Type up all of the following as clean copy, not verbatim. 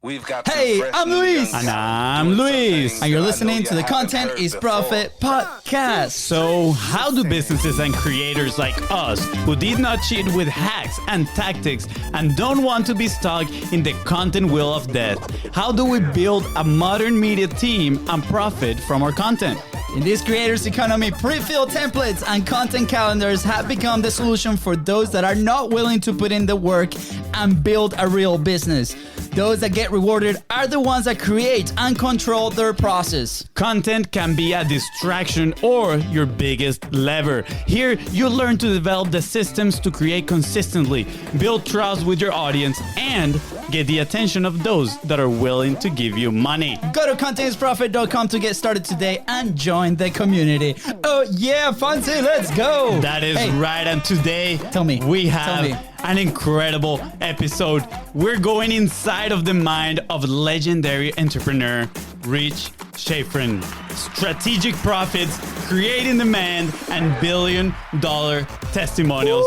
Hey, I'm Luis. And I'm Luis. And you're listening to the Content is Profit podcast. So, how do businesses and creators like us, who did not cheat with hacks and tactics and don't want to be stuck in the content wheel of death, how do we build a modern media team and profit from our content? In this creators economy, pre-filled templates and content calendars have become the solution for those that are not willing to put in the work and build a real business. Those that get rewarded are the ones that create and control their process. Content can be a distraction or your biggest lever. Here, you'll learn to develop the systems to create consistently, build trust with your audience, and get the attention of those that are willing to give you money. Go to contentisprofit.com to get started today and join the community. Oh yeah, FONZI, let's go. That is right. And today, we have an incredible episode. We're going inside of the mind of legendary entrepreneur Rich Schefren. Strategic profits, creating demand, and billion-dollar testimonials.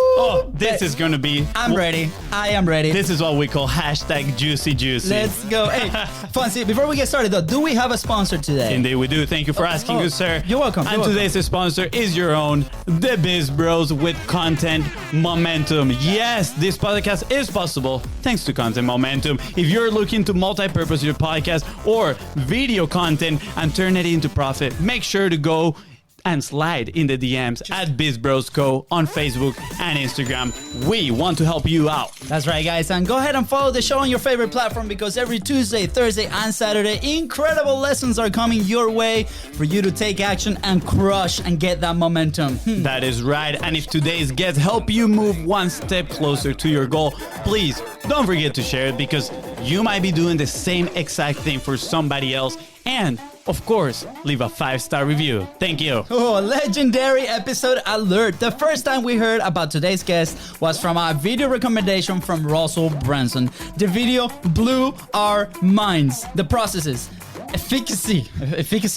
This is going to be... I'm ready. I am ready. This is what we call hashtag juicy juicy. Let's go. Hey, FONZI, before we get started though, do we have a sponsor today? Indeed we do. Thank you for asking, good sir. You're welcome. And today's sponsor is your own, the BIZBROS with Content Momentum. Yes, this podcast is possible thanks to Content Momentum. If you're looking to multi-purpose your podcast or video content and turn it into profit, make sure to go and slide in the DMs at BIZBROS Co on Facebook and Instagram. We want to help you out. That's right, guys. And go ahead and follow the show on your favorite platform because every Tuesday, Thursday, and Saturday, incredible lessons are coming your way for you to take action and crush and get that momentum. That is right. And if today's guests help you move one step closer to your goal, please don't forget to share it because you might be doing the same exact thing for somebody else. And of course, leave a 5-star review. Thank you. Oh, legendary episode alert. The first time we heard about today's guest was from a video recommendation from Russell Brunson. The video blew our minds. The processes, efficacy,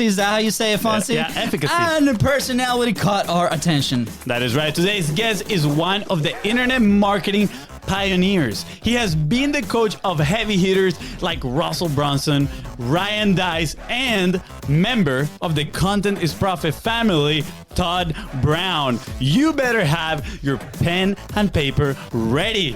is that how you say it, FONZI? Yeah, efficacy. And personality caught our attention. That is right. Today's guest is one of the internet marketing pioneers. He has been the coach of heavy hitters like Russell Brunson, Ryan Deiss, and member of the Content is Profit family, Todd Brown. You better have your pen and paper ready.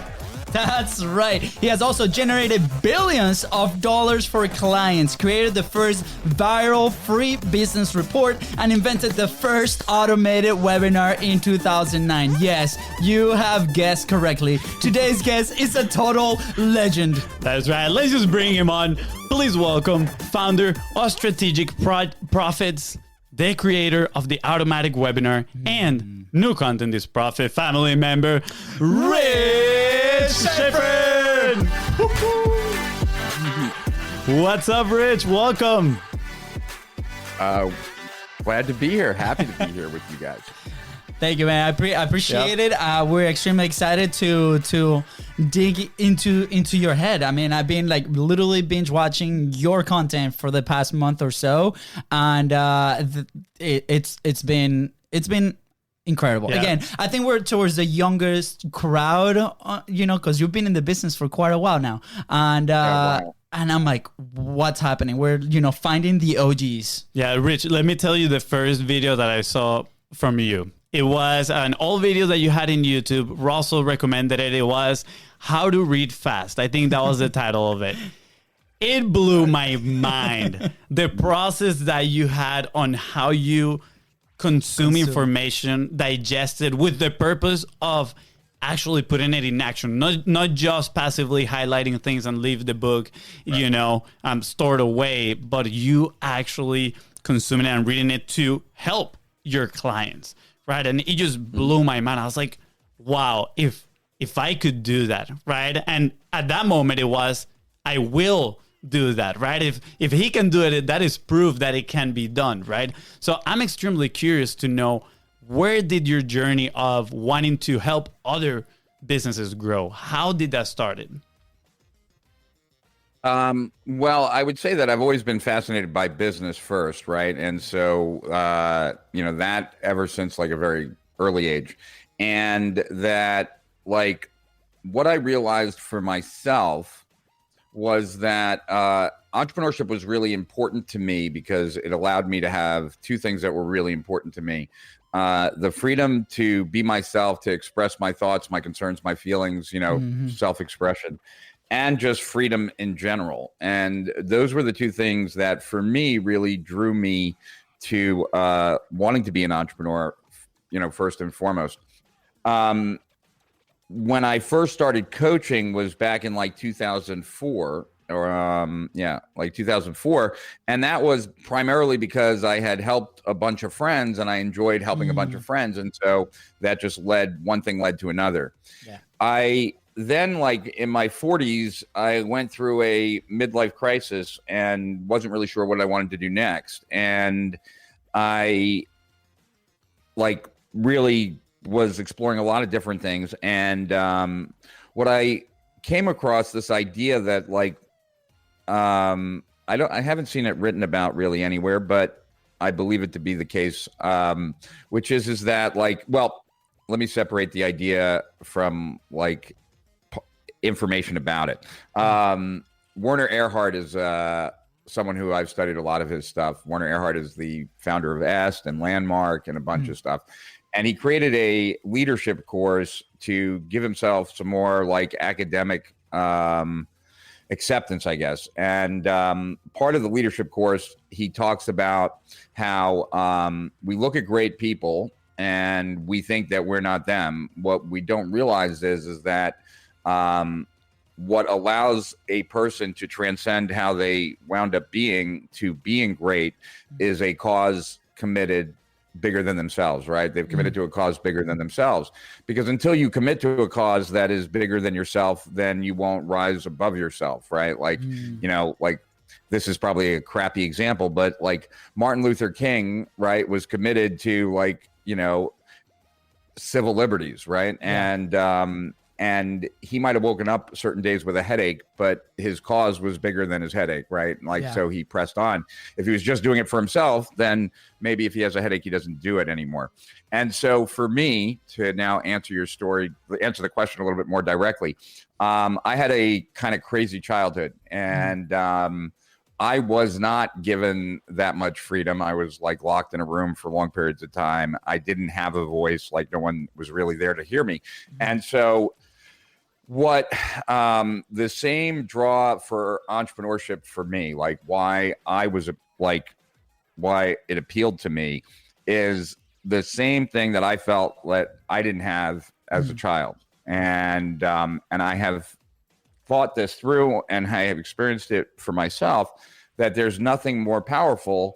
That's right. He has also generated billions of dollars for clients, created the first viral free business report, and invented the first automated webinar in 2009. Yes, you have guessed correctly. Today's guest is a total legend. That's right. Let's just bring him on. Please welcome founder of Strategic Profits, the creator of the automatic webinar, and new Content is Profit family member, Rich Schefren. What's up, Rich? Welcome. Glad to be here. Happy to be here with you guys. Thank you, man. I appreciate it. We're extremely excited to dig into your head. I mean, I've been like literally binge watching your content for the past month or so, and it's been incredible. Yeah. Again, I think we're towards the youngest crowd, because you've been in the business for quite a while now, and. Wow. And I'm like, what's happening? We're, finding the OGs. Yeah, Rich, let me tell you the first video that I saw from you. It was an old video that you had in YouTube. Russell recommended it. It was How to Read Fast. I think that was the title of it. It blew my mind. The process that you had on how you consume information, digest it with the purpose of actually putting it in action, not just passively highlighting things and leave the book, stored away, but you actually consuming it and reading it to help your clients, right? And it just blew my mind. I was like, wow, if I could do that, right? And at that moment, it was, I will do that, right? If he can do it, that is proof that it can be done, right? So I'm extremely curious to know, where did your journey of wanting to help other businesses grow? How did that started? Well, I would say that I've always been fascinated by business first, right? And so, that ever since like a very early age. And that like what I realized for myself was that entrepreneurship was really important to me because it allowed me to have two things that were really important to me. The freedom to be myself, to express my thoughts, my concerns, my feelings, self-expression, and just freedom in general. And those were the two things that for me really drew me to wanting to be an entrepreneur, first and foremost. When I first started coaching was back in like 2004 like 2004. And that was primarily because I had helped a bunch of friends and I enjoyed helping a bunch of friends. And so that just one thing led to another. Yeah. I then, like in my 40s, I went through a midlife crisis and wasn't really sure what I wanted to do next. And I really was exploring a lot of different things. And what I came across this idea that I haven't seen it written about really anywhere, but I believe it to be the case, which is that let me separate the idea from information about it. Werner Erhard is someone who I've studied a lot of his stuff. Werner Erhard is the founder of EST and Landmark and a bunch of stuff. And he created a leadership course to give himself some more academic acceptance, I guess. And part of the leadership course, he talks about how we look at great people and we think that we're not them. What we don't realize is that what allows a person to transcend how they wound up being to being great is a cause committed bigger than themselves, right? They've committed to a cause bigger than themselves, because until you commit to a cause that is bigger than yourself, then you won't rise above yourself, right? This is probably a crappy example, but Martin Luther King, right, was committed to civil liberties, right? Yeah. And he might have woken up certain days with a headache, but his cause was bigger than his headache, right? So he pressed on. If he was just doing it for himself, then maybe if he has a headache, he doesn't do it anymore. And so for me to now answer the question a little bit more directly, I had a kind of crazy childhood, and I was not given that much freedom. I was locked in a room for long periods of time. I didn't have a voice. No one was really there to hear me. And so what the same draw for entrepreneurship for me, why it appealed to me, is the same thing that I felt that I didn't have as a child. And I have thought this through and I have experienced it for myself, that there's nothing more powerful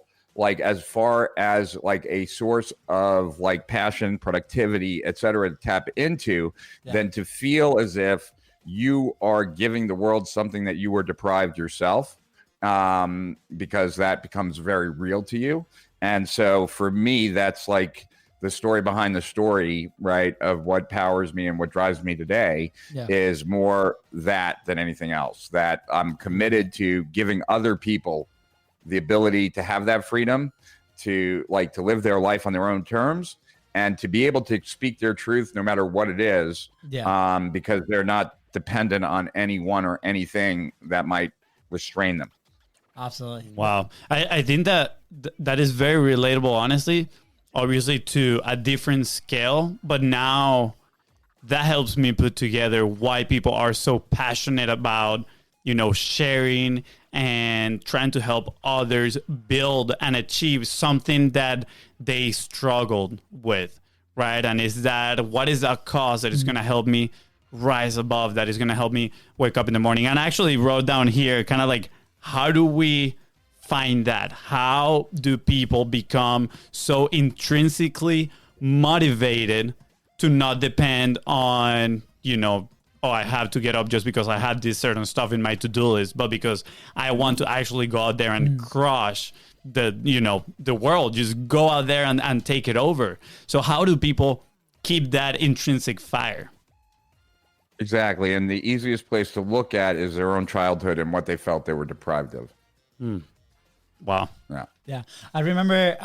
as far as a source of passion, productivity, et cetera, to tap into, than to feel as if you are giving the world something that you were deprived yourself, because that becomes very real to you. And so for me, that's the story behind the story, right, of what powers me and what drives me today is more that than anything else, that I'm committed to giving other people the ability to have that freedom, to live their life on their own terms, and to be able to speak their truth no matter what it is, because they're not dependent on anyone or anything that might restrain them. Absolutely. Wow. I think that is very relatable, honestly, obviously to a different scale, but now that helps me put together why people are so passionate about, sharing and trying to help others build and achieve something that they struggled with, right? And what is that cause that is going to help me rise above, that is going to help me wake up in the morning? And I actually wrote down here kind of how do we find that? How do people become so intrinsically motivated to not depend on, I have to get up just because I had this certain stuff in my to-do list, but because I want to actually go out there and crush the world, just go out there and take it over. So how do people keep that intrinsic fire? Exactly. And the easiest place to look at is their own childhood and what they felt they were deprived of. Wow. Yeah. Yeah, I remember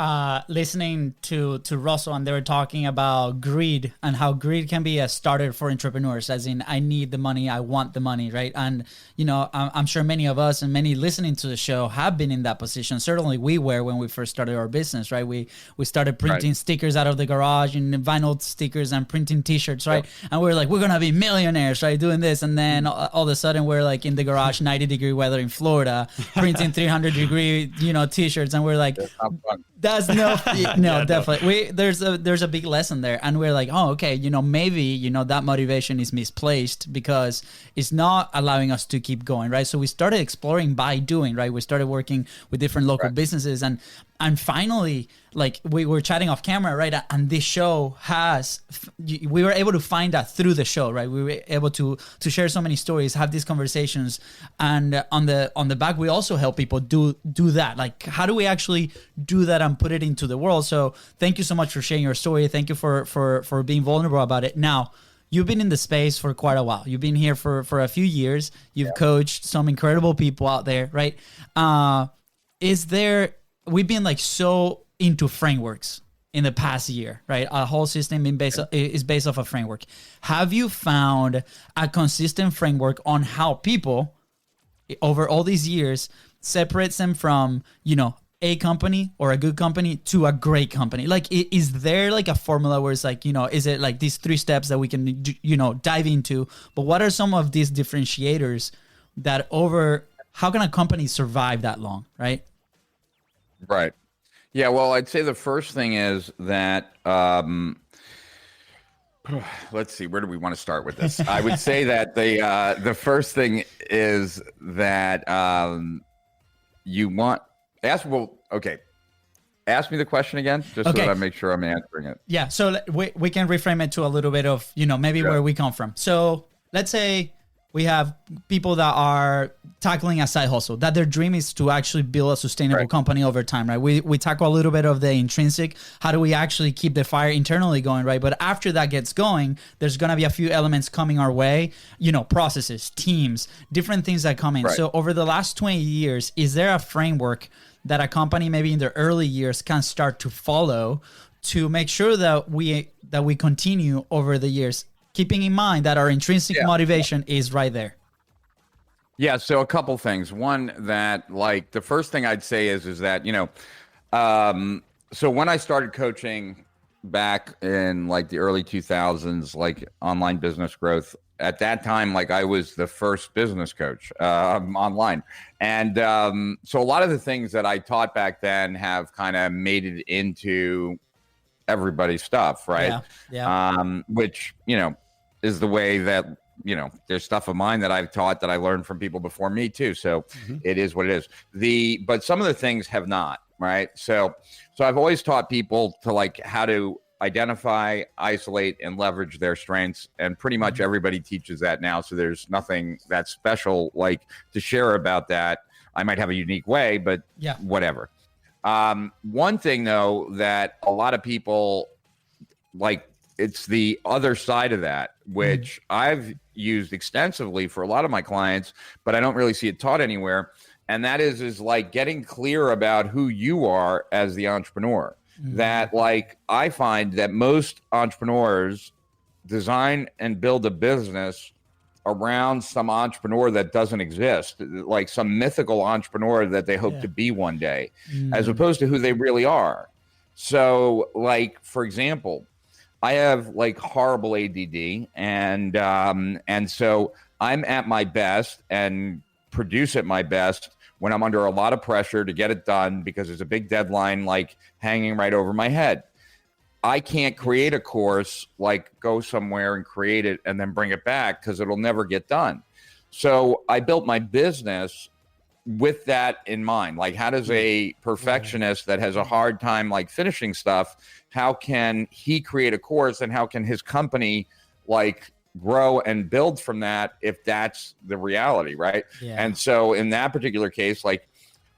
listening to Russell, and they were talking about greed and how greed can be a starter for entrepreneurs. As in, I need the money, I want the money, right? And you know, I'm sure many of us and many listening to the show have been in that position. Certainly, we were when we first started our business, right? We started printing stickers out of the garage and vinyl stickers and printing T-shirts, right? Yep. And we were like, we're gonna be millionaires, right? Doing this, and then all of a sudden, we're like in the garage, 90-degree weather in Florida, printing 300-degree, T-shirts, and we're like, that's definitely. There's a big lesson there, and we're like, oh, okay, maybe that motivation is misplaced because it's not allowing us to keep going, right? So we started exploring by doing, right? We started working with different local businesses, and finally, like we were chatting off camera, right? And this show we were able to find that through the show, right? We were able to share so many stories, have these conversations, and on the back, we also help people do that. Like, how do we actually do that and put it into the world? So thank you so much for sharing your story. Thank you for being vulnerable about it. Now, you've been in the space for quite a while. You've been here for a few years. You've coached some incredible people out there, right? We've been like so into frameworks in the past year, right? Our whole system is based off a framework. Have you found a consistent framework on how people over all these years separates them from, a company or a good company to a great company? Like, is there like a formula where it's like, is it like these 3 steps that we can, dive into? But what are some of these differentiators how can a company survive that long, right? Right. Yeah, well, I'd say the first thing is that, let's see, where do we want to start with this? I would say that the first thing is that ask me the question again, just so that I make sure I'm answering it. Yeah, so we can reframe it to a little bit of, maybe where we come from. So let's say we have people that are tackling a side hustle, that their dream is to actually build a sustainable company over time, right? We tackle a little bit of the intrinsic. How do we actually keep the fire internally going, right? But after that gets going, there's going to be a few elements coming our way, processes, teams, different things that come in. Right. So over the last 20 years, is there a framework that a company maybe in their early years can start to follow to make sure that we continue over the years, keeping in mind that our intrinsic motivation is right there? Yeah, so a couple things. One, that like the first thing I'd say is that, so when I started coaching back in like the early 2000s, like online business growth, at that time, like I was the first business coach online. And so a lot of the things that I taught back then have kind of made it into everybody's stuff, right? Yeah. Which, is the way that, there's stuff of mine that I've taught that I learned from people before me too. So it is what it is. But some of the things have not, right? So I've always taught people to like how to identify, isolate, and leverage their strengths. And pretty much everybody teaches that now. So there's nothing that special like to share about that. I might have a unique way, but whatever. One thing though, that a lot of people like, it's the other side of that, which I've used extensively for a lot of my clients, but I don't really see it taught anywhere. And that is like getting clear about who you are as the entrepreneur. That like, I find that most entrepreneurs design and build a business around some entrepreneur that doesn't exist, like some mythical entrepreneur that they hope to be one day, as opposed to who they really are. So like, for example, I have like horrible ADD, and so I'm at my best and produce at my best when I'm under a lot of pressure to get it done because there's a big deadline like hanging right over my head. I can't create a course, like go somewhere and create it and then bring it back because it'll never get done. So I built my business with that in mind. Like, how does a perfectionist that has a hard time like finishing stuff, how can he create a course, and how can his company like grow and build from that if that's the reality, right? And so in that particular case, like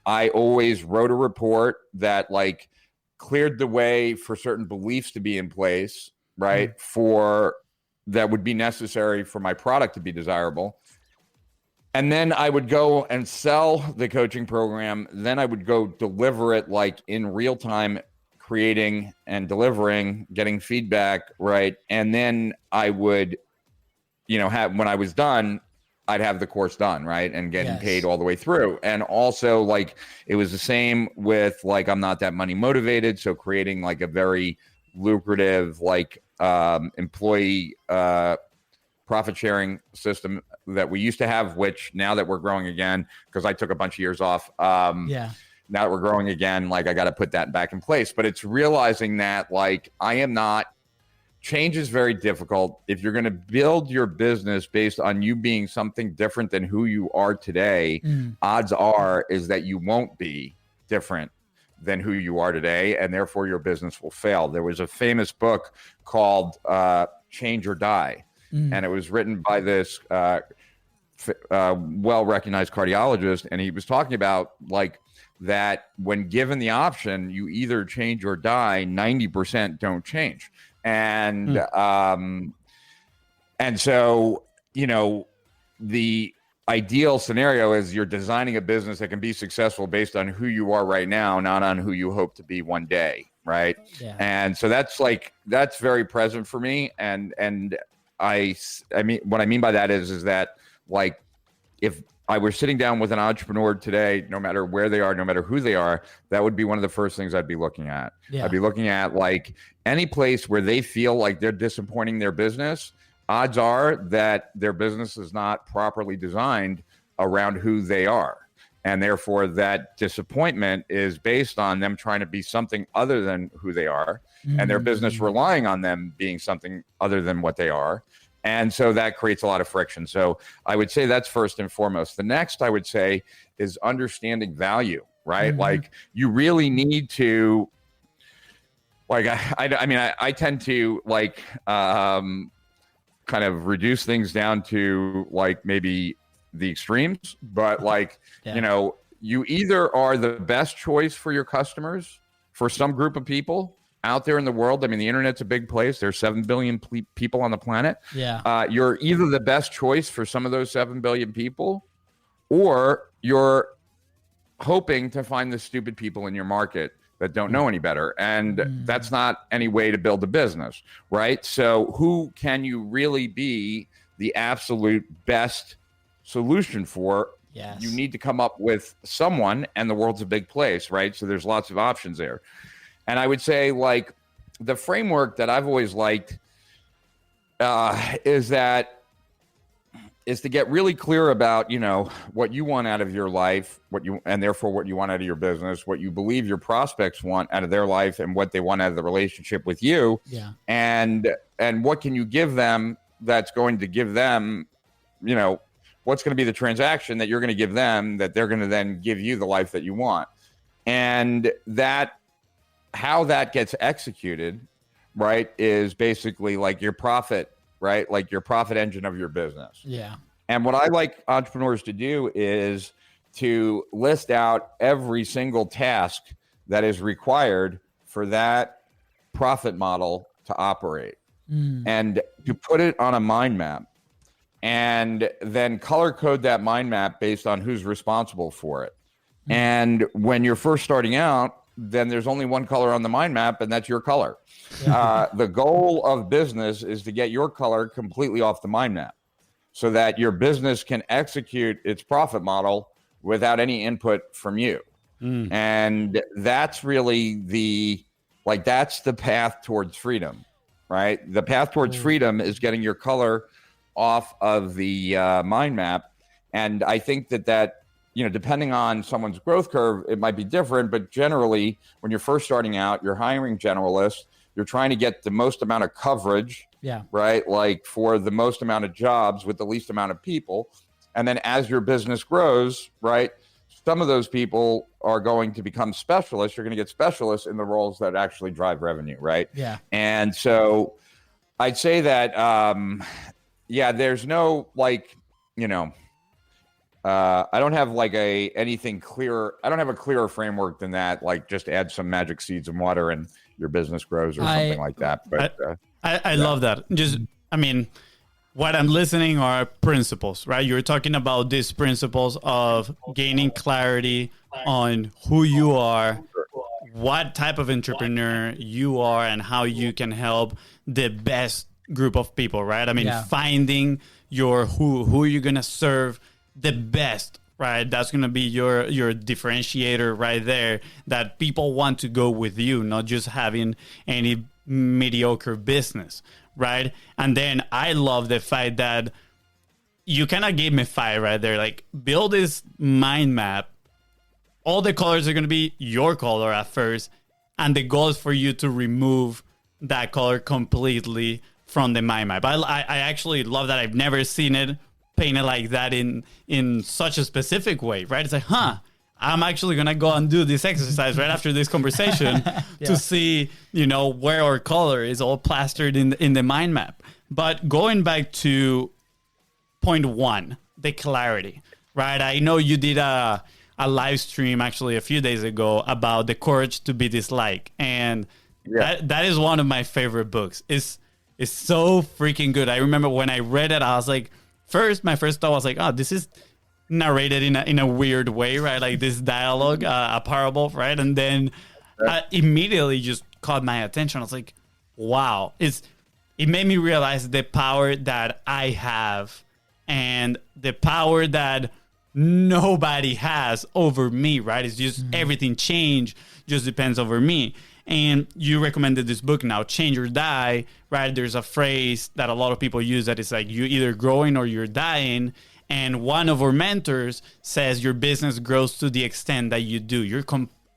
I always wrote a report that like cleared the way for certain beliefs to be in place, right? For that would be necessary for my product to be desirable. And then I would go and sell the coaching program. Then I would go deliver it like in real time, creating and delivering, getting feedback, right? And then I would, have, when I was done, I'd have the course done, right? And getting paid all the way through. And also like, it was the same with like, I'm not that money motivated. So creating like a very lucrative, like employee profit sharing system that we used to have, which now that we're growing again, because I took a bunch of years off. Now that we're growing again, like I got to put that back in place. But it's realizing that like change is very difficult. If you're going to build your business based on you being something different than who you are today, odds are is that you won't be different than who you are today, and therefore your business will fail. There was a famous book called Change or Die, and it was written by this well-recognized cardiologist, and he was talking about like that when given the option, you either change or die. 90% don't change, and so the ideal scenario is you're designing a business that can be successful based on who you are right now, not on who you hope to be one day, right? Yeah. And so that's very present for me, and I mean what I mean by that is that like if I were sitting down with an entrepreneur today, no matter where they are, no matter who they are, that would be one of the first things I'd be looking at. Yeah. I'd be looking at like any place where they feel like they're disappointing their business. Odds are that their business is not properly designed around who they are. And therefore that disappointment is based on them trying to be something other than who they are, and their business relying on them being something other than what they are. And so that creates a lot of friction. So I would say that's first and foremost. The next I would say is understanding value, right? Like you really need to, like, I tend to like kind of reduce things down to like maybe the extremes, but like, you either are the best choice for your customers, for some group of people out there in the world. I mean, the internet's a big place. There's 7 billion people on the planet. Yeah. You're either the best choice for some of those 7 billion people, or you're hoping to find the stupid people in your market that don't know any better. And that's not any way to build a business, right? So who can you really be the absolute best solution for? Yes. You need to come up with someone, and the world's a big place, right? So there's lots of options there. And I would say like the framework that I've always liked is to get really clear about, what you want out of your life, and therefore what you want out of your business, what you believe your prospects want out of their life, and what they want out of the relationship with you. Yeah. And what can you give them that's going to give them, what's going to be the transaction that you're going to give them that they're going to then give you the life that you want. And how that gets executed, right, is basically like your profit, right? Like your profit engine of your business. Yeah. And what I like entrepreneurs to do is to list out every single task that is required for that profit model to operate, and to put it on a mind map, and then color code that mind map based on who's responsible for it. And when you're first starting out, then there's only one color on the mind map, and that's your color. Yeah. The goal of business is to get your color completely off the mind map so that your business can execute its profit model without any input from you. And that's really that's the path towards freedom, right? The path towards freedom is getting your color off of the mind map. And I think that depending on someone's growth curve, it might be different, but generally when you're first starting out, you're hiring generalists, you're trying to get the most amount of coverage, right? Like for the most amount of jobs with the least amount of people. And then as your business grows, right, some of those people are going to become specialists. You're going to get specialists in the roles that actually drive revenue, right? Yeah. And so I'd say that, there's no I don't have anything clear. I don't have a clearer framework than that. Like just add some magic seeds and water and your business grows or something like that. But I love that. what I'm listening are principles, right? You're talking about these principles of gaining clarity on who you are, what type of entrepreneur you are, and how you can help the best group of people, right? I mean, finding your who you're going to serve the best, right? That's going to be your differentiator right there, that people want to go with you, not just having any mediocre business, right? And then I love the fact that you kind of gamify right there, like build this mind map. All the colors are going to be your color at first, and the goal is for you to remove that color completely from the mind map. I actually love that. I've never seen it painted like that in such a specific way, right? It's like, I'm actually going to go and do this exercise right after this conversation to see, where our color is all plastered in the mind map. But going back to point one, the clarity, right? I know you did a live stream actually a few days ago about the courage to be disliked. And that is one of my favorite books. It's so freaking good. I remember when I read it, I was like, my first thought was like, oh, this is narrated in a weird way, right? Like this dialogue, a parable, right? And then immediately just caught my attention. I was like, wow, it made me realize the power that I have and the power that nobody has over me, right? It's just everything change just depends over me. And you recommended this book now, Change or Die, right? There's a phrase that a lot of people use that it's like you're either growing or you're dying. And one of our mentors says your business grows to the extent that you do. You're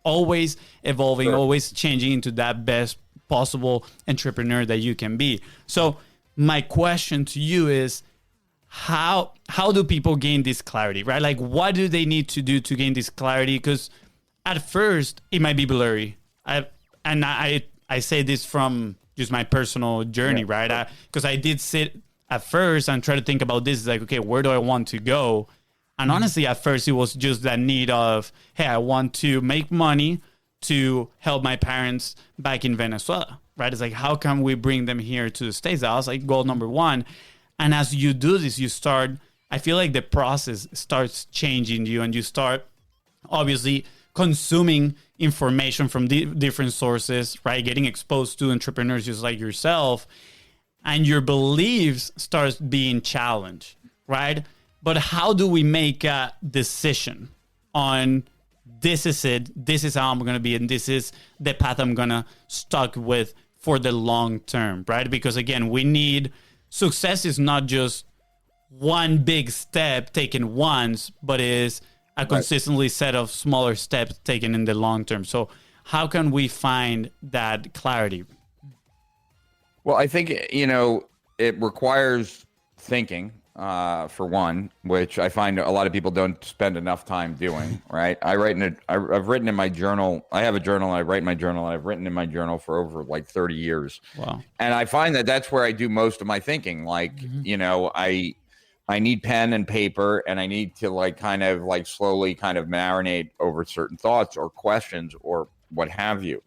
always evolving, always changing into that best possible entrepreneur that you can be. So my question to you is, how do people gain this clarity, right? Like, what do they need to do to gain this clarity? Because at first, it might be blurry. I say this from just my personal journey, right? Because I did sit at first and try to think about this. It's like, okay, where do I want to go? And honestly, at first, it was just that need of, hey, I want to make money to help my parents back in Venezuela, right? It's like, how can we bring them here to the States? That was like goal number one. And as you do this, I feel like the process starts changing you, and you start obviously consuming information from different sources, right? Getting exposed to entrepreneurs just like yourself, and your beliefs starts being challenged, right? But how do we make a decision on this is it, this is how I'm going to be, and this is the path I'm going to stuck with for the long term, right? Because again, success is not just one big step taken once, but is a consistently set of smaller steps taken in the long term. So how can we find that clarity? Well, I think, it requires thinking, for one, which I find a lot of people don't spend enough time doing, right? I've written in my journal. I have a journal. I write in my journal. And I've written in my journal for over like 30 years. Wow. And I find that that's where I do most of my thinking. Like, I need pen and paper, and I need to slowly kind of marinate over certain thoughts or questions or what have you.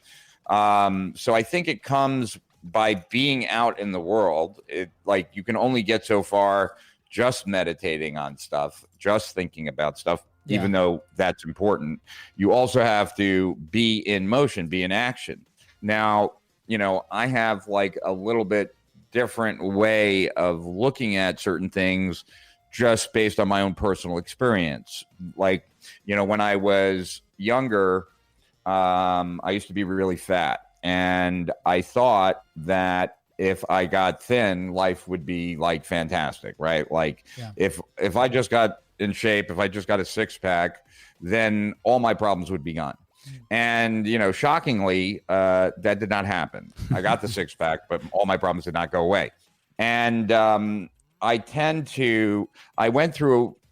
So I think it comes by being out in the world. You can only get so far just meditating on stuff, just thinking about stuff, even though that's important. You also have to be in motion, be in action. Now, I have like a little bit different way of looking at certain things just based on my own personal experience. Like, when I was younger, I used to be really fat, and I thought that if I got thin, life would be like fantastic, right? Like if I just got in shape, if I just got a six pack, then all my problems would be gone. And, shockingly, that did not happen. I got the six pack, but all my problems did not go away. And I went through,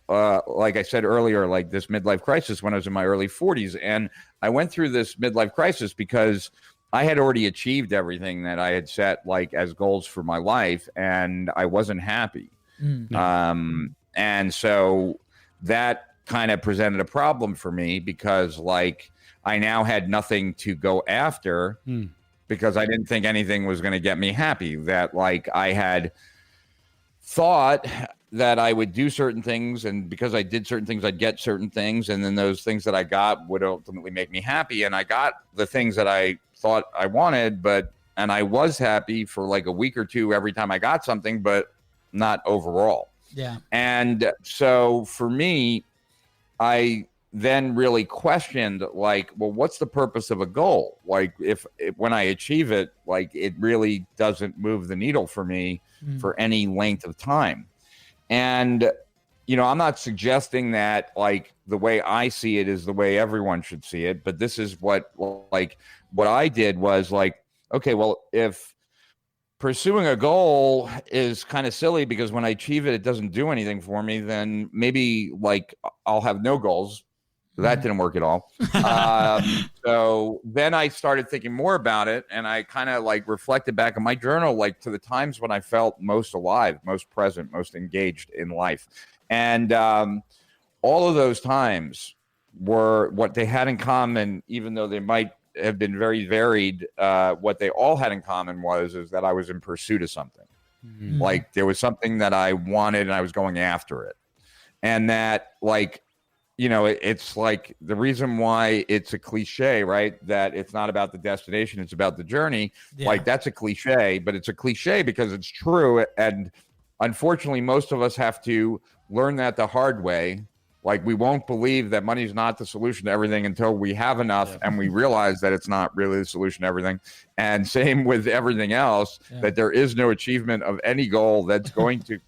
like I said earlier, like this midlife crisis when I was in my early 40s. And I went through this midlife crisis because I had already achieved everything that I had set like as goals for my life, and I wasn't happy. And so that kind of presented a problem for me because I now had nothing to go after because I didn't think anything was going to get me happy. That I had thought that I would do certain things, and because I did certain things, I'd get certain things, and then those things that I got would ultimately make me happy. And I got the things that I thought I wanted, and I was happy for like a week or two every time I got something, but not overall. Yeah. And so for me, I then really questioned, like, well, what's the purpose of a goal? Like, if when I achieve it, like, it really doesn't move the needle for me for any length of time. And, you know, I'm not suggesting that, like, the way I see it is the way everyone should see it, but this is what I did was like, okay, well, if pursuing a goal is kind of silly because when I achieve it, it doesn't do anything for me, then maybe, like, I'll have no goals. That didn't work at all. So then I started thinking more about it, and I kind of like reflected back in my journal, like, to the times when I felt most alive, most present, most engaged in life. And all of those times were what they had in common, even though they might have been very varied. What they all had in common is that I was in pursuit of something. Like, there was something that I wanted and I was going after it. And that, like, you know, it's like the reason why it's a cliche, right? That it's not about the destination, it's about the journey. Yeah. Like, that's a cliche, but it's a cliche because it's true. And unfortunately, most of us have to learn that the hard way. Like, we won't believe that money is not the solution to everything until we have enough and we realize that it's not really the solution to everything. And same with everything else, that there is no achievement of any goal that's going to,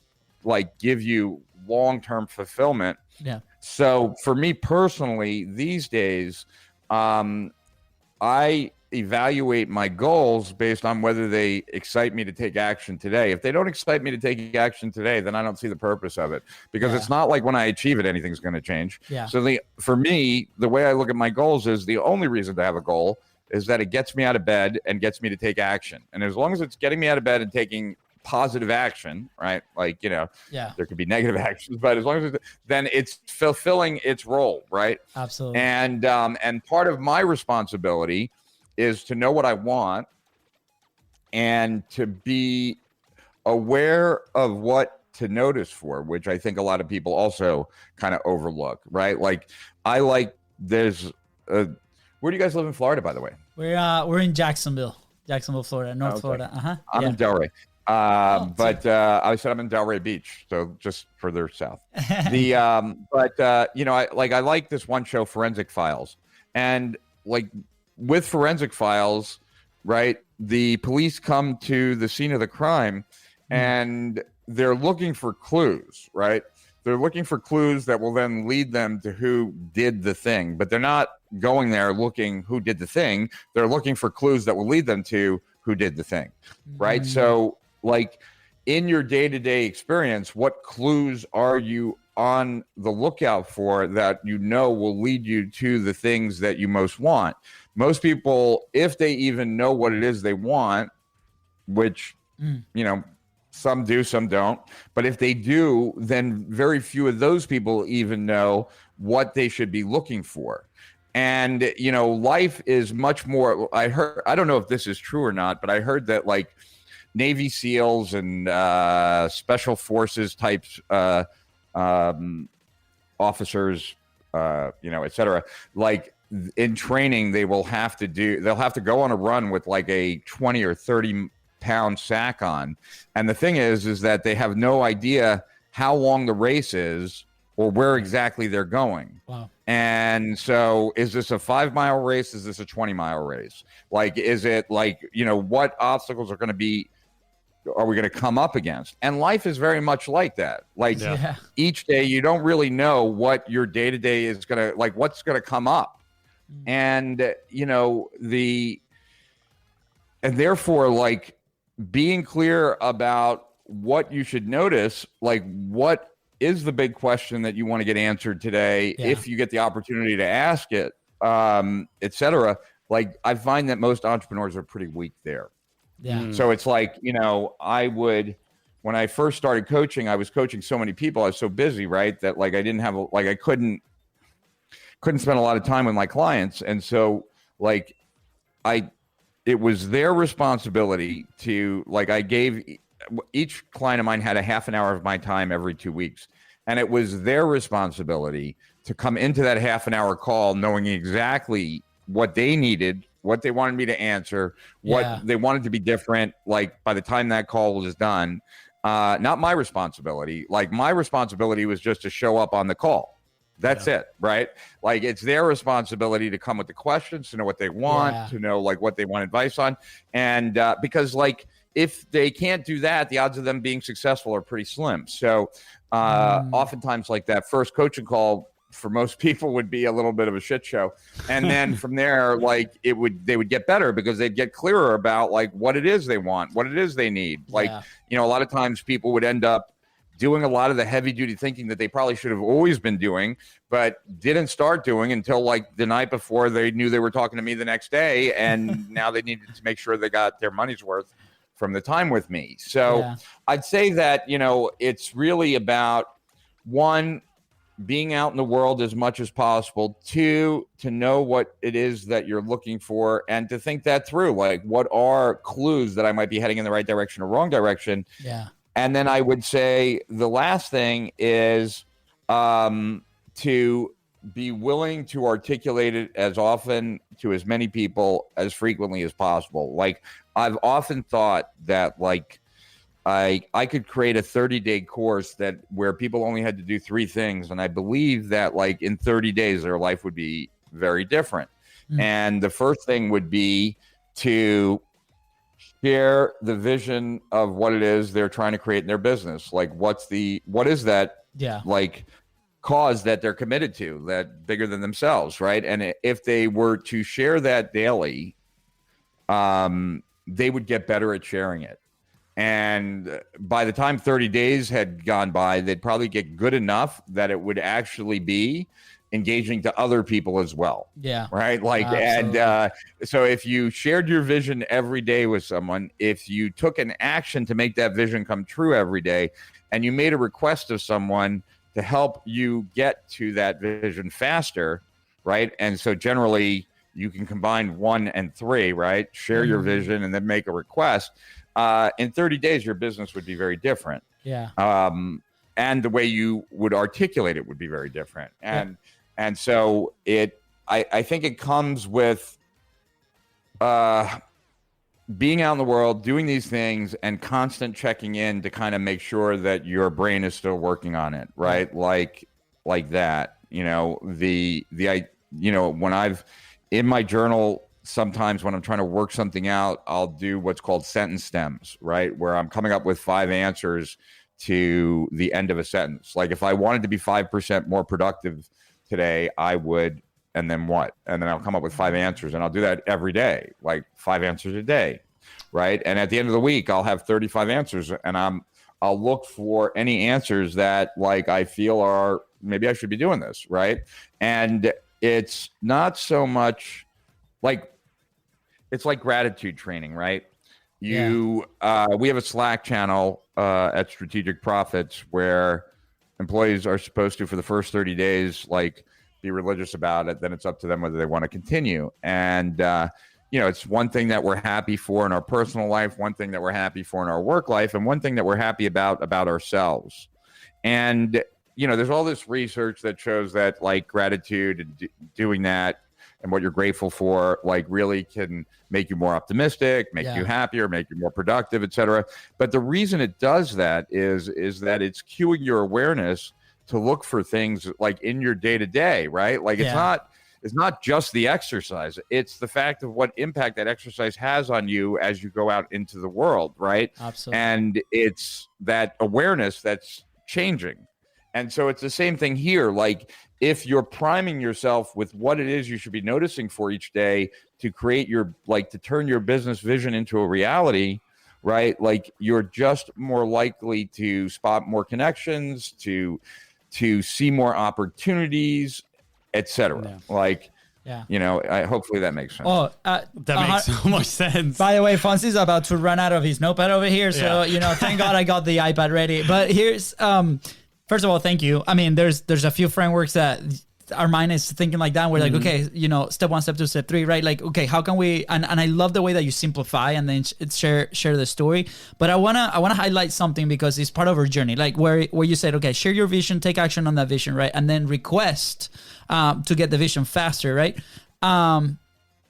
like, give you long-term fulfillment. Yeah. So for me personally, these days, I evaluate my goals based on whether they excite me to take action today. If they don't excite me to take action today, then I don't see the purpose of it, because it's not like when I achieve it, anything's going to change. Yeah. So for me, the way I look at my goals is the only reason to have a goal is that it gets me out of bed and gets me to take action. And as long as it's getting me out of bed and taking positive action, right? Like, you know, there could be negative actions, but as long as then it's fulfilling its role, right? Absolutely. And part of my responsibility is to know what I want and to be aware of what to notice for, which I think a lot of people also kind of overlook, right? Like, where do you guys live in Florida, by the way? We're in Jacksonville, Florida, North Florida. I'm in Delray. But I said I'm in Delray Beach, so just further south. You know, I like this one show, Forensic Files, and like with Forensic Files, right? The police come to the scene of the crime, and they're looking for clues, right? They're looking for clues that will then lead them to who did the thing, but they're not going there looking who did the thing. They're looking for clues that will lead them to who did the thing, right? So, like, in your day-to-day experience, what clues are you on the lookout for that you know will lead you to the things that you most want? Most people, if they even know what it is they want, which, you know, some do, some don't, but if they do, then very few of those people even know what they should be looking for. And, you know, life is much more, I don't know if this is true or not, but I heard that, like, Navy SEALs and special forces types officers, you know, et cetera, like, in training, they'll have to go on a run with like a 20 or 30 pound sack on. And the thing is that they have no idea how long the race is or where exactly they're going. Wow. And so is this a 5-mile race? Is this a 20-mile race? Like, is it like, you know, what obstacles are we going to come up against? And life is very much like that. Like, each day you don't really know what your day-to-day is going to, like, what's going to come up. And, you know, and therefore, like, being clear about what you should notice, like, what is the big question that you want to get answered today, if you get the opportunity to ask it, et cetera. Like, I find that most entrepreneurs are pretty weak there. Yeah. So it's like, you know, when I first started coaching, I was coaching so many people. I was so busy, right, that, like, I couldn't spend a lot of time with my clients. And so, like, it was their responsibility to, like, I gave each client of mine had a half an hour of my time every 2 weeks. And it was their responsibility to come into that half an hour call knowing exactly what they needed, what they wanted me to answer, what they wanted to be different. Like by the time that call was done, not my responsibility. Like my responsibility was just to show up on the call. That's it, right? Like it's their responsibility to come with the questions, to know what they want, to know like what they want advice on. And because like if they can't do that, the odds of them being successful are pretty slim. So oftentimes like that first coaching call for most people would be a little bit of a shit show. And then from there, like they would get better because they'd get clearer about like what it is they want, what it is they need. Like, you know, a lot of times people would end up doing a lot of the heavy duty thinking that they probably should have always been doing, but didn't start doing until like the night before they knew they were talking to me the next day. And now they needed to make sure they got their money's worth from the time with me. So I'd say that, you know, it's really about one, being out in the world as much as possible, two, to know what it is that you're looking for and to think that through, like what are clues that I might be heading in the right direction or wrong direction. And then I would say the last thing is to be willing to articulate it as often to as many people as frequently as possible. Like I've often thought that like I could create a 30-day course that where people only had to do 3 things. And I believe that like in 30 days, their life would be very different. And the first thing would be to share the vision of what it is they're trying to create in their business. Like what is that like cause that they're committed to, that bigger than themselves, right? And if they were to share that daily, they would get better at sharing it. And by the time 30 days had gone by, they'd probably get good enough that it would actually be engaging to other people as well. Right. Like, and so if you shared your vision every day with someone, if you took an action to make that vision come true every day, and you made a request of someone to help you get to that vision faster, right? And so generally you can combine 1 and 3, right? Share your vision and then make a request. In 30 days, your business would be very different. And the way you would articulate it would be very different. And so I think it comes with being out in the world, doing these things, and constant checking in to kind of make sure that your brain is still working on it, right? Like that, you know, when I've in my journal, sometimes when I'm trying to work something out, I'll do what's called sentence stems, right? Where I'm coming up with 5 answers to the end of a sentence. Like if I wanted to be 5% more productive today, I would, and then what? And then I'll come up with 5 answers, and I'll do that every day, like 5 answers a day, right? And at the end of the week, I'll have 35 answers, and I'll look for any answers that like I feel are, maybe I should be doing this, right? And it's not so much like, it's like gratitude training, right? We have a Slack channel at Strategic Profits where employees are supposed to, for the first 30 days, like be religious about it. Then it's up to them whether they want to continue. And, you know, it's one thing that we're happy for in our personal life, one thing that we're happy for in our work life, and one thing that we're happy about ourselves. And, you know, there's all this research that shows that like gratitude and doing that and what you're grateful for, like really can make you more optimistic, make you happier, make you more productive, et cetera. But the reason it does that is that it's cueing your awareness to look for things like in your day to day, right? Like it's not just the exercise. It's the fact of what impact that exercise has on you as you go out into the world, right? Absolutely. And it's that awareness that's changing. And so it's the same thing here. Like if you're priming yourself with what it is you should be noticing for each day to create your, like to turn your business vision into a reality, right? Like you're just more likely to spot more connections, to see more opportunities, etc. Like, you know, hopefully that makes sense. Oh, that makes so much sense. By the way, Fonzi's about to run out of his notepad over here. So, you know, thank God I got the iPad ready. But here's, first of all, thank you. I mean, there's a few frameworks that our mind is thinking like that. We're like, okay, you know, step 1, step 2, step 3, right? Like, okay, how can we, and I love the way that you simplify and then share the story. But I wanna highlight something because it's part of our journey. Like where you said, okay, share your vision, take action on that vision, right? And then request to get the vision faster, right?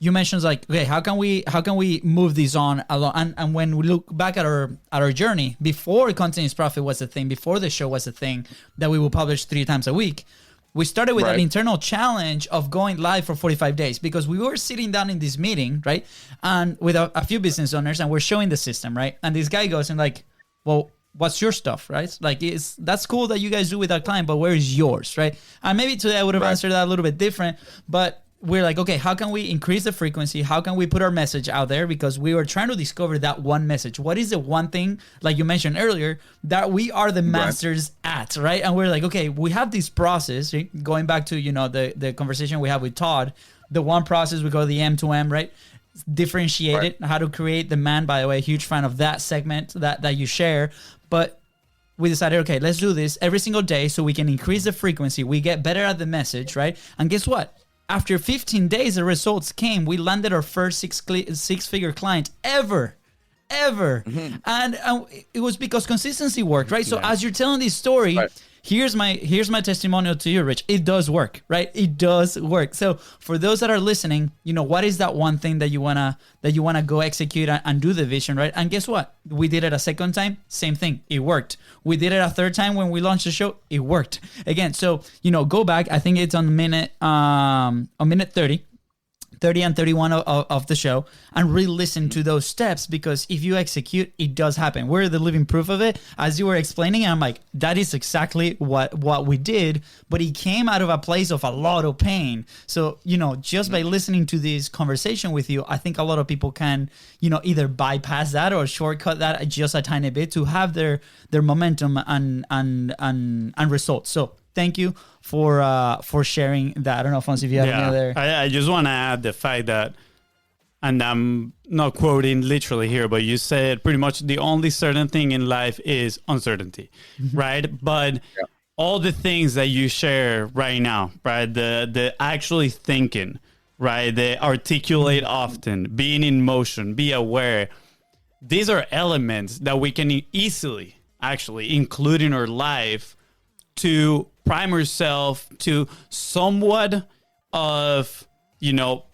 You mentioned like, okay, how can we move these on along? And when we look back at our journey, before Content is Profit was a thing, before the show was a thing that we will publish 3 times a week, we started with an internal challenge of going live for 45 days because we were sitting down in this meeting, right? And with a few business owners, and we're showing the system, right? And this guy goes and like, well, what's your stuff, right? Like, that's cool that you guys do with that client, but where is yours, right? And maybe today I would have answered that a little bit different, but we're like, okay, how can we increase the frequency? How can we put our message out there? Because we were trying to discover that one message. What is the one thing, like you mentioned earlier, that we are the masters at, right? And we're like, okay, we have this process, right? Going back to, you know, the conversation we have with Todd, the one process we call the M2M, right? Differentiate it, how to create demand. By the way, huge fan of that segment that you share. But we decided, okay, let's do this every single day so we can increase the frequency. We get better at the message, right? And guess what? After 15 days, the results came. We landed our first six-figure client ever. And it was because consistency worked, right? So as you're telling this story, here's my testimonial to you, Rich. It does work, right? It does work. So for those that are listening, you know, what is that one thing that you wanna go execute and do the vision, right? And guess what? We did it a second time, same thing. It worked. We did it a third time when we launched the show. It worked again. So, you know, go back. I think it's on minute 30 and 31 of the show and re-listen to those steps, because if you execute, it does happen. We're the living proof of it. As you were explaining, I'm like, that is exactly what we did, but it came out of a place of a lot of pain. So, you know, just by listening to this conversation with you, I think a lot of people can, you know, either bypass that or shortcut that just a tiny bit to have their momentum and results. So thank you for sharing that. I don't know, Fonzie, if you have any other. I just want to add the fact that, and I'm not quoting literally here, but you said pretty much the only certain thing in life is uncertainty, right? But all the things that you share right now, right? The actually thinking, right? The articulate often, being in motion, be aware. These are elements that we can easily actually include in our life to prime yourself to somewhat of, you know,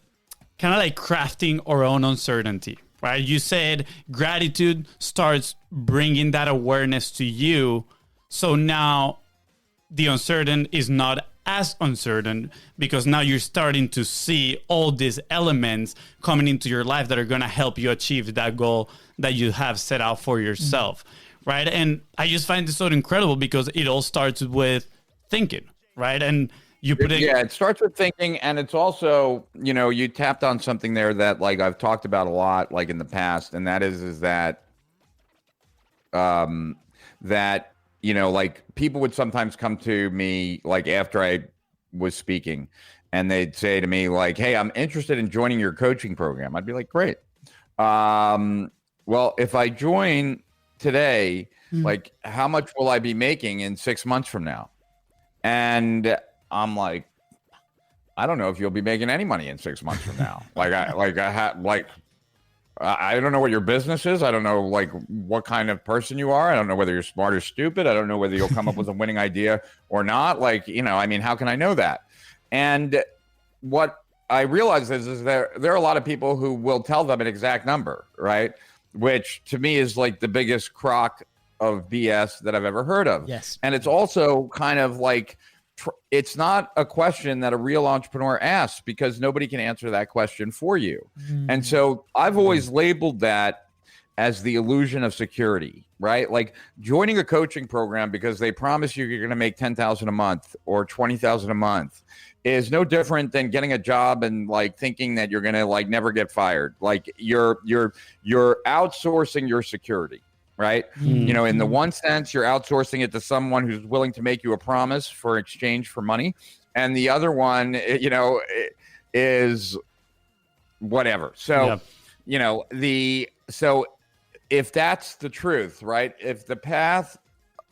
kind of like crafting our own uncertainty, right? You said gratitude starts bringing that awareness to you. So now the uncertain is not as uncertain because now you're starting to see all these elements coming into your life that are going to help you achieve that goal that you have set out for yourself, right? And I just find this so incredible because it all starts with thinking, right? And you put it. Yeah, it starts with thinking, and it's also, you know, you tapped on something there that like I've talked about a lot, like in the past, and that is that, that, you know, like people would sometimes come to me like after I was speaking, and they'd say to me like, "Hey, I'm interested in joining your coaching program." I'd be like, "Great. Well, if I join today, like, how much will I be making in 6 months from now?" And I'm like, I don't know if you'll be making any money in 6 months from now. I don't know what your business is. I don't know like what kind of person you are. I don't know whether you're smart or stupid. I don't know whether you'll come up with a winning idea or not. Like, you know, I mean, how can I know that? And what I realize is there are a lot of people who will tell them an exact number, right? Which to me is like the biggest crock of BS that I've ever heard of. Yes. And it's also kind of like, it's not a question that a real entrepreneur asks because nobody can answer that question for you. And so I've always labeled that as the illusion of security, right? Like joining a coaching program because they promise you're going to make $10,000 a month or $20,000 a month is no different than getting a job and like thinking that you're going to like never get fired. Like you're outsourcing your security. Right. You know, in the one sense, you're outsourcing it to someone who's willing to make you a promise for exchange for money. And the other one, you know, is whatever. So, you know, so if that's the truth, right? If the path,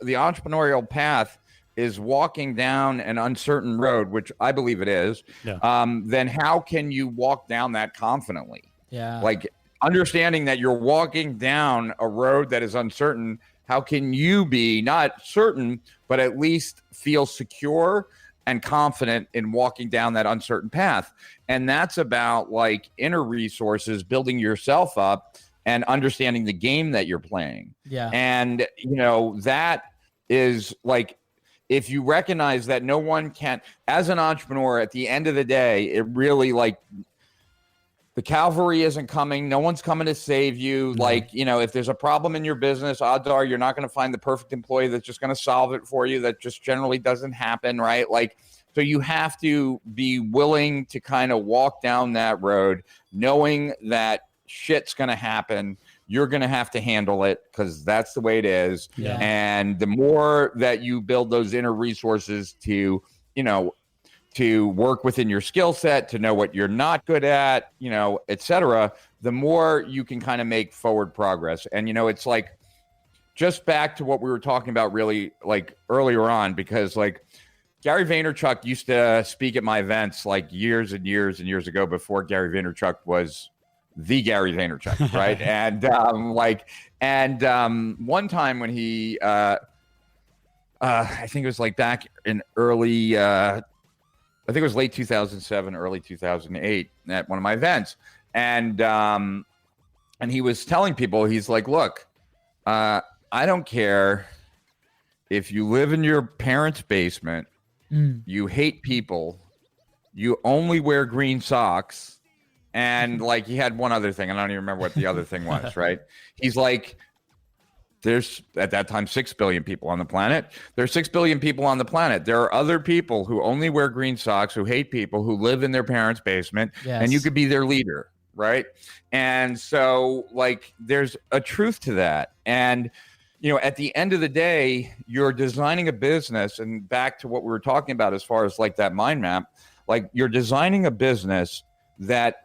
the entrepreneurial path is walking down an uncertain road, which I believe it is, then how can you walk down that confidently? Yeah. Like understanding that you're walking down a road that is uncertain, how can you be not certain, but at least feel secure and confident in walking down that uncertain path? And that's about like inner resources, building yourself up and understanding the game that you're playing. Yeah. And, you know, that is like, if you recognize that no one can, as an entrepreneur, at the end of the day, it really like the cavalry isn't coming. No one's coming to save you. Like, you know, if there's a problem in your business, odds are you're not going to find the perfect employee that's just going to solve it for you. That just generally doesn't happen, right? Like, so you have to be willing to kind of walk down that road, knowing that shit's going to happen. You're going to have to handle it because that's the way it is. Yeah. And the more that you build those inner resources to, you know, to work within your skill set, to know what you're not good at, you know, et cetera, the more you can kind of make forward progress. And, you know, it's like just back to what we were talking about really like earlier on, because like Gary Vaynerchuk used to speak at my events like years and years and years ago before Gary Vaynerchuk was the Gary Vaynerchuk, right? And one time when he, I think it was like back in early, I think it was late 2007, early 2008 at one of my events. And he was telling people, he's like, look, I don't care if you live in your parents' basement, you hate people, you only wear green socks. And like he had one other thing, and I don't even remember what the other thing was, right? He's like, there's at that time 6 billion people on the planet. There's 6 billion people on the planet. There are other people who only wear green socks, who hate people, who live in their parents' basement, and you could be their leader, right? And so like there's a truth to that. And you know, at the end of the day, you're designing a business, and back to what we were talking about as far as like that mind map, like you're designing a business that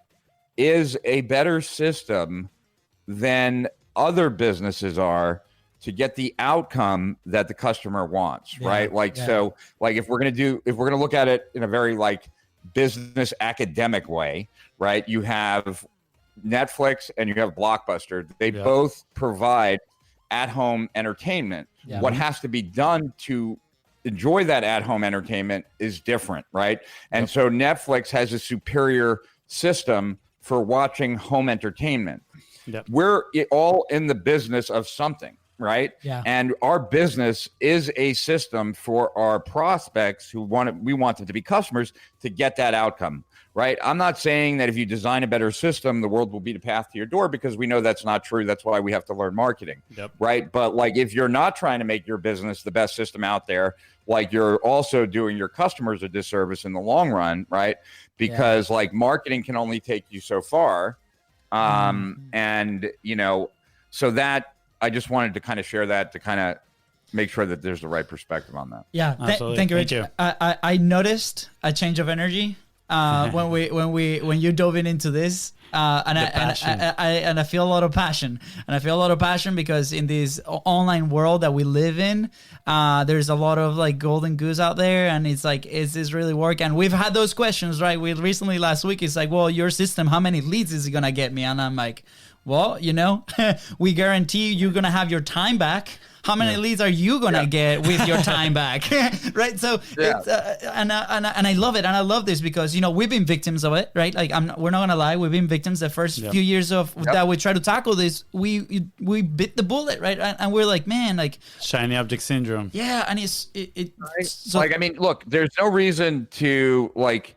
is a better system than other businesses are to get the outcome that the customer wants, right? Like, so like if we're going to look at it in a very like business academic way, right? You have Netflix and you have Blockbuster. They both provide at-home entertainment. What has to be done to enjoy that at-home entertainment is different, right? And so Netflix has a superior system for watching home entertainment. We're all in the business of something, right? And our business is a system for our prospects we want them to be customers to get that outcome, right? I'm not saying that if you design a better system, the world will be the path to your door, because we know that's not true. That's why we have to learn marketing, right? But like if you're not trying to make your business the best system out there, like you're also doing your customers a disservice in the long run, right? Because like marketing can only take you so far. And, you know, so that I just wanted to kind of share that to kind of make sure that there's the right perspective on that. Yeah. Thank you, Rich. I noticed a change of energy when you dove into this. And I feel a lot of passion, because in this online world that we live in, there's a lot of like golden goose out there, and it's like, is this really work? And we've had those questions, right? We recently last week, it's like, well, your system, how many leads is it gonna get me? And I'm like, well, you know, we guarantee you're gonna have your time back. How many leads are you gonna get with your time back, right? So, it's, and I love it, and I love this because you know we've been victims of it, right? Like we're not gonna lie, we've been victims. The first few years of that we try to tackle this, we bit the bullet, right? And we're like, man, like shiny object syndrome. Yeah, and it's so, like I mean, look, there's no reason to like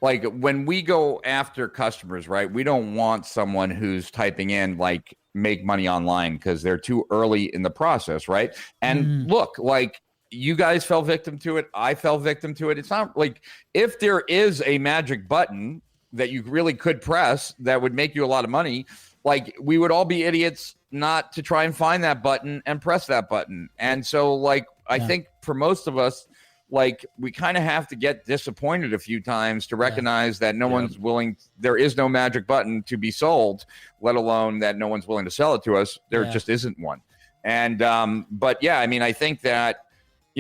when we go after customers, right? We don't want someone who's typing in like make money online because they're too early in the process, right? And look, like you guys fell victim to it. I fell victim to it. It's not like if there is a magic button that you really could press that would make you a lot of money, like we would all be idiots not to try and find that button and press that button. And so like, I think for most of us, like we kind of have to get disappointed a few times to recognize that no one's willing, there is no magic button to be sold, let alone that no one's willing to sell it to us. There just isn't one. And, but yeah, I mean, I think that,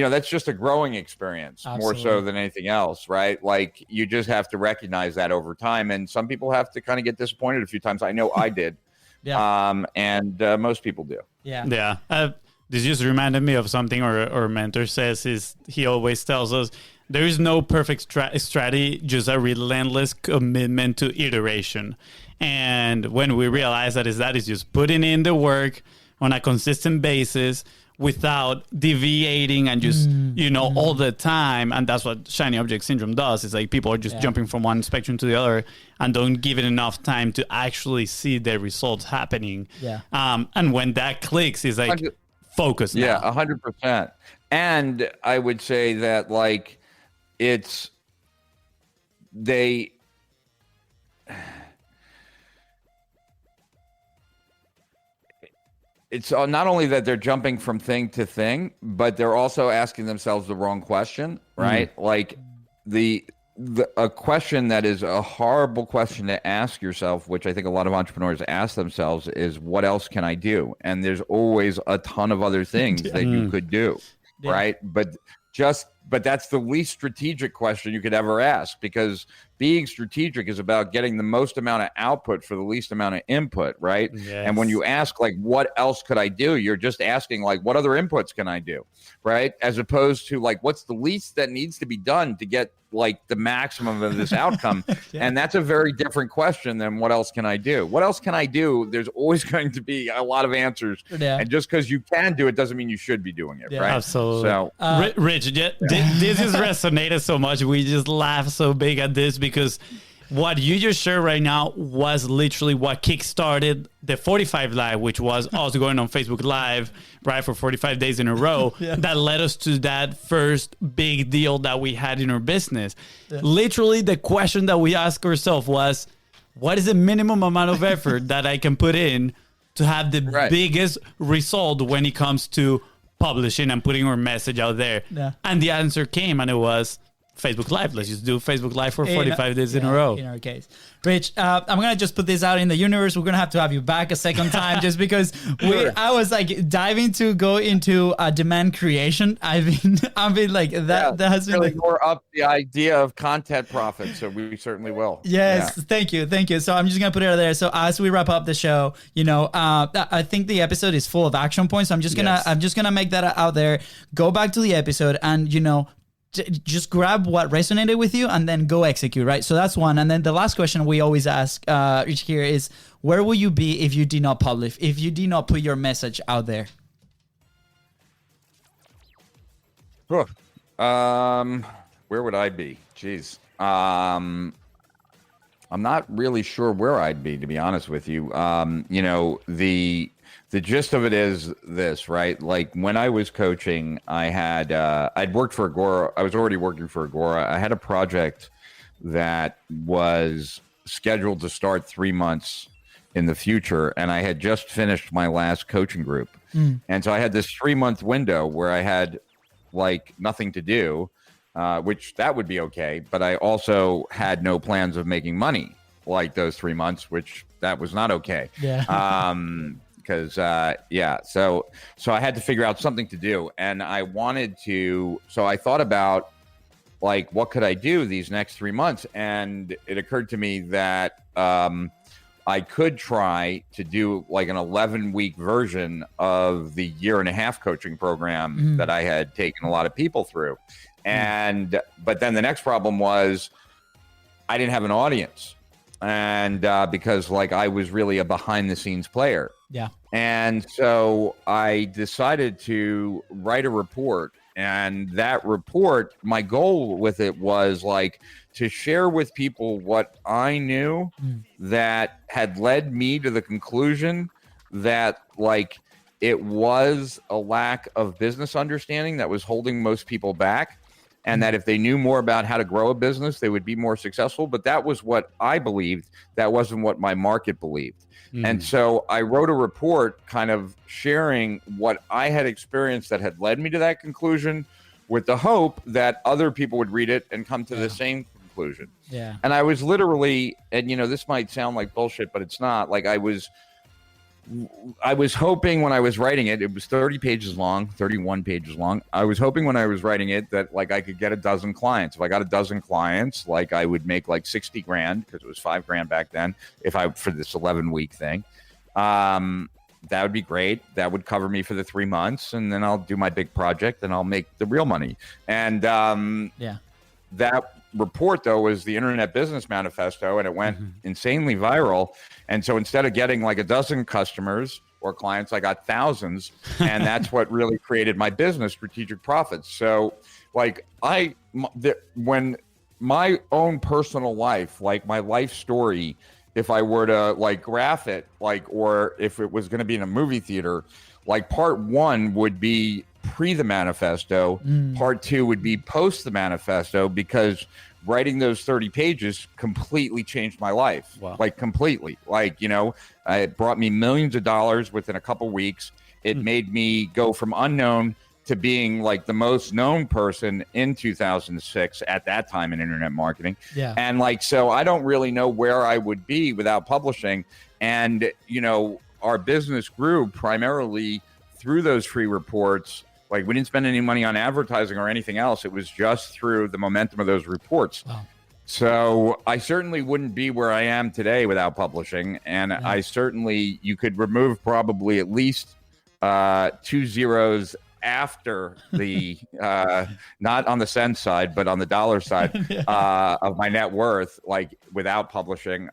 that's just a growing experience more so than anything else, right? Like you just have to recognize that over time. And some people have to kind of get disappointed a few times. I know I did. And most people do. Yeah. This just reminded me of something our mentor says is he always tells us there is no perfect strategy, just a relentless commitment to iteration. And when we realize that is just putting in the work on a consistent basis without deviating and just, all the time. And that's what shiny object syndrome does. It's like people are just jumping from one spectrum to the other and don't give it enough time to actually see the results happening. And when that clicks, it's like focus now. Yeah, 100%. And I would say that like it's not only that they're jumping from thing to thing, but they're also asking themselves the wrong question, right? Like a question that is a horrible question to ask yourself, which I think a lot of entrepreneurs ask themselves, is what else can I do? And there's always a ton of other things that you could do, right? But that's the least strategic question you could ever ask, because being strategic is about getting the most amount of output for the least amount of input, right? Yes. And when you ask, like, what else could I do? You're just asking, like, what other inputs can I do, right? As opposed to, like, what's the least that needs to be done to get, like, the maximum of this outcome? And that's a very different question than what else can I do? What else can I do? There's always going to be a lot of answers. And just because you can do it doesn't mean you should be doing it, right? Absolutely. So, Rich, this has resonated so much. We just laugh so big at this because what you just shared right now was literally what kickstarted the 45 Live, which was us going on Facebook Live, right, for 45 days in a row. That led us to that first big deal that we had in our business. Literally, the question that we asked ourselves was, what is the minimum amount of effort that I can put in to have the biggest result when it comes to publishing and putting our message out there? And the answer came, and it was Facebook Live. Let's just do Facebook Live for 45 days in a row. In our case. Rich, I'm going to just put this out in the universe. We're going to have you back a second time just because I was like diving to go into demand creation. I've been like that has been really like more up the idea of content profit. So we certainly will. Yes. Thank you. So I'm just going to put it out there. So as we wrap up the show, I think the episode is full of action points. So I'm just going to make that out there. Go back to the episode and, just grab what resonated with you and then go execute, right? So that's one. And then the last question we always ask Rich here is, where will you be if you did not publish, if you did not put your message out there? Where would I be? Jeez. I'm not really sure where I'd be, to be honest with you. The gist of it is this, right? Like when I was coaching, I'd worked for Agora. I was already working for Agora. I had a project that was scheduled to start 3 months in the future. And I had just finished my last coaching group. And so I had this 3-month window where I had like nothing to do, which that would be okay. But I also had no plans of making money like those 3 months, which that was not okay. Because so I had to figure out something to do, and I thought about like, what could I do these next 3 months? And it occurred to me that I could try to do like an 11-week version of the 1.5-year coaching program that I had taken a lot of people through. But then the next problem was I didn't have an audience. And because like I was really a behind the scenes player. And so I decided to write a report, and that report, my goal with it was like to share with people what I knew that had led me to the conclusion that like it was a lack of business understanding that was holding most people back. And that if they knew more about how to grow a business, they would be more successful. But that was what I believed. That wasn't what my market believed. And so I wrote a report kind of sharing what I had experienced that had led me to that conclusion, with the hope that other people would read it and come to the same conclusion. And I was literally, and this might sound like bullshit, but it's not, like I was I was hoping when I was writing it, it was 30 pages long, 31 pages long. I was hoping when I was writing it that like I could get a dozen clients. If I got a dozen clients, like I would make like 60 grand because it was $5,000 back then. For this 11-week thing, that would be great. That would cover me for the 3 months, and then I'll do my big project and I'll make the real money. And that report though was the Internet Business Manifesto, and it went insanely viral. And so instead of getting like a dozen customers or clients, I got thousands, and that's what really created my business, Strategic Profits. So like when my own personal life, like my life story, if I were to like graph it, like, or if it was going to be in a movie theater, like part 1 would be pre the manifesto, part 2 would be post the manifesto, because writing those 30 pages completely changed my life. Wow. Like completely. Like, you know, it brought me millions of dollars within a couple weeks. It made me go from unknown to being like the most known person in 2006 at that time in internet marketing. Yeah. And like, so I don't really know where I would be without publishing. And, you know, our business grew primarily through those free reports. Like we didn't spend any money on advertising or anything else. It was just through the momentum of those reports. Wow. So I certainly wouldn't be where I am today without publishing. And I certainly, you could remove probably at least 2 zeros after the, not on the cent side, but on the dollar side of my net worth. Like without publishing,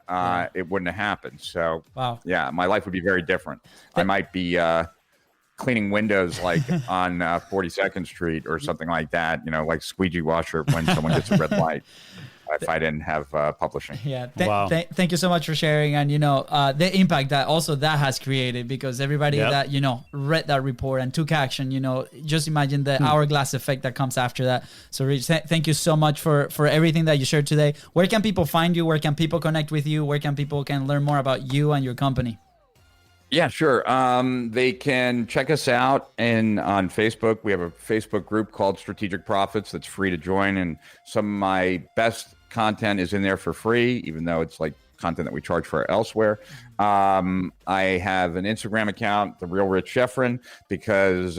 it wouldn't have happened. So yeah, my life would be very different. I might be, cleaning windows like on 42nd Street or something like that, you know, like squeegee washer when someone gets a red light, if I didn't have publishing. Yeah. Thank you so much for sharing. And, you know, the impact that also that has created, because everybody that, you know, read that report and took action, you know, just imagine the hourglass effect that comes after that. So Rich, thank you so much for everything that you shared today. Where can people find you? Where can people connect with you? Where can people learn more about you and your company? Yeah, sure. They can check us out on Facebook. We have a Facebook group called Strategic Profits that's free to join. And some of my best content is in there for free, even though it's like content that we charge for elsewhere. I have an Instagram account, The Real Rich Schefren, because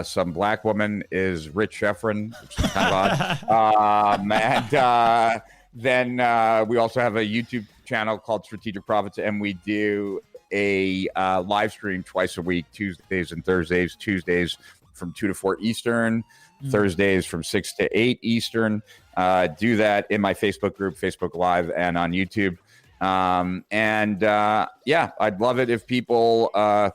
some black woman is Rich Schefren, which is kind of odd. Then we also have a YouTube channel called Strategic Profits, and we do a live stream twice a week, Tuesdays and Thursdays. Tuesdays from 2 to 4 Eastern, Thursdays from 6 to 8 Eastern. Do that in my Facebook group, Facebook Live, and on YouTube. Yeah, I'd love it if people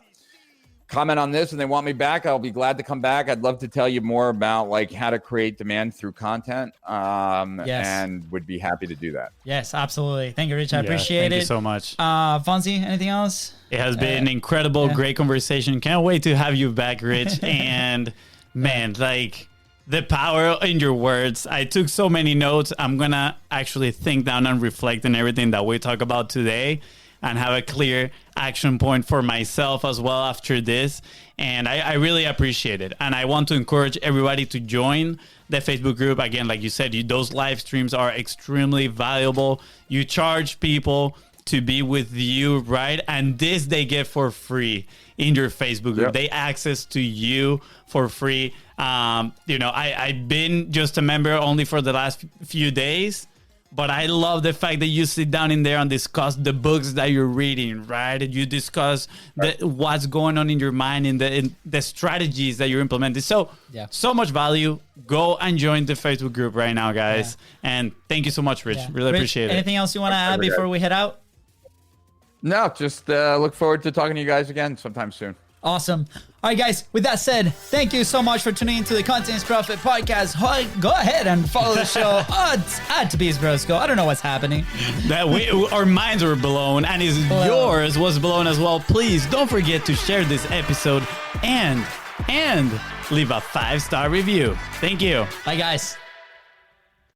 comment on this and they want me back. I'll be glad to come back. I'd love to tell you more about like how to create demand through content, and would be happy to do that. Yes, absolutely. Thank you, Rich. I appreciate it. Thank you so much. FONZI, anything else? It has been incredible, great conversation. Can't wait to have you back, Rich. And man, like the power in your words. I took so many notes. I'm going to actually think down and reflect on everything that we talk about today, and have a clear action point for myself as well after this. And I really appreciate it. And I want to encourage everybody to join the Facebook group. Again, like you said, those live streams are extremely valuable. You charge people to be with you, right? And this they get for free in your Facebook group. Yep. They access to you for free. You know, I've been just a member only for the last few days, but I love the fact that you sit down in there and discuss the books that you're reading, right? You discuss what's going on in your mind and the strategies that you're implementing. So, so much value. Go and join the Facebook group right now, guys. And thank you so much, Rich. Really appreciate it. Anything else you want to add before we head out? No, just look forward to talking to you guys again sometime soon. Awesome. All right, guys, with that said, thank you so much for tuning into the Content Profit Podcast. Go ahead and follow the show at BIZBROS. I don't know what's happening. Our minds were blown, and yours was blown as well. Please don't forget to share this episode and leave a 5-star review. Thank you. Bye, guys.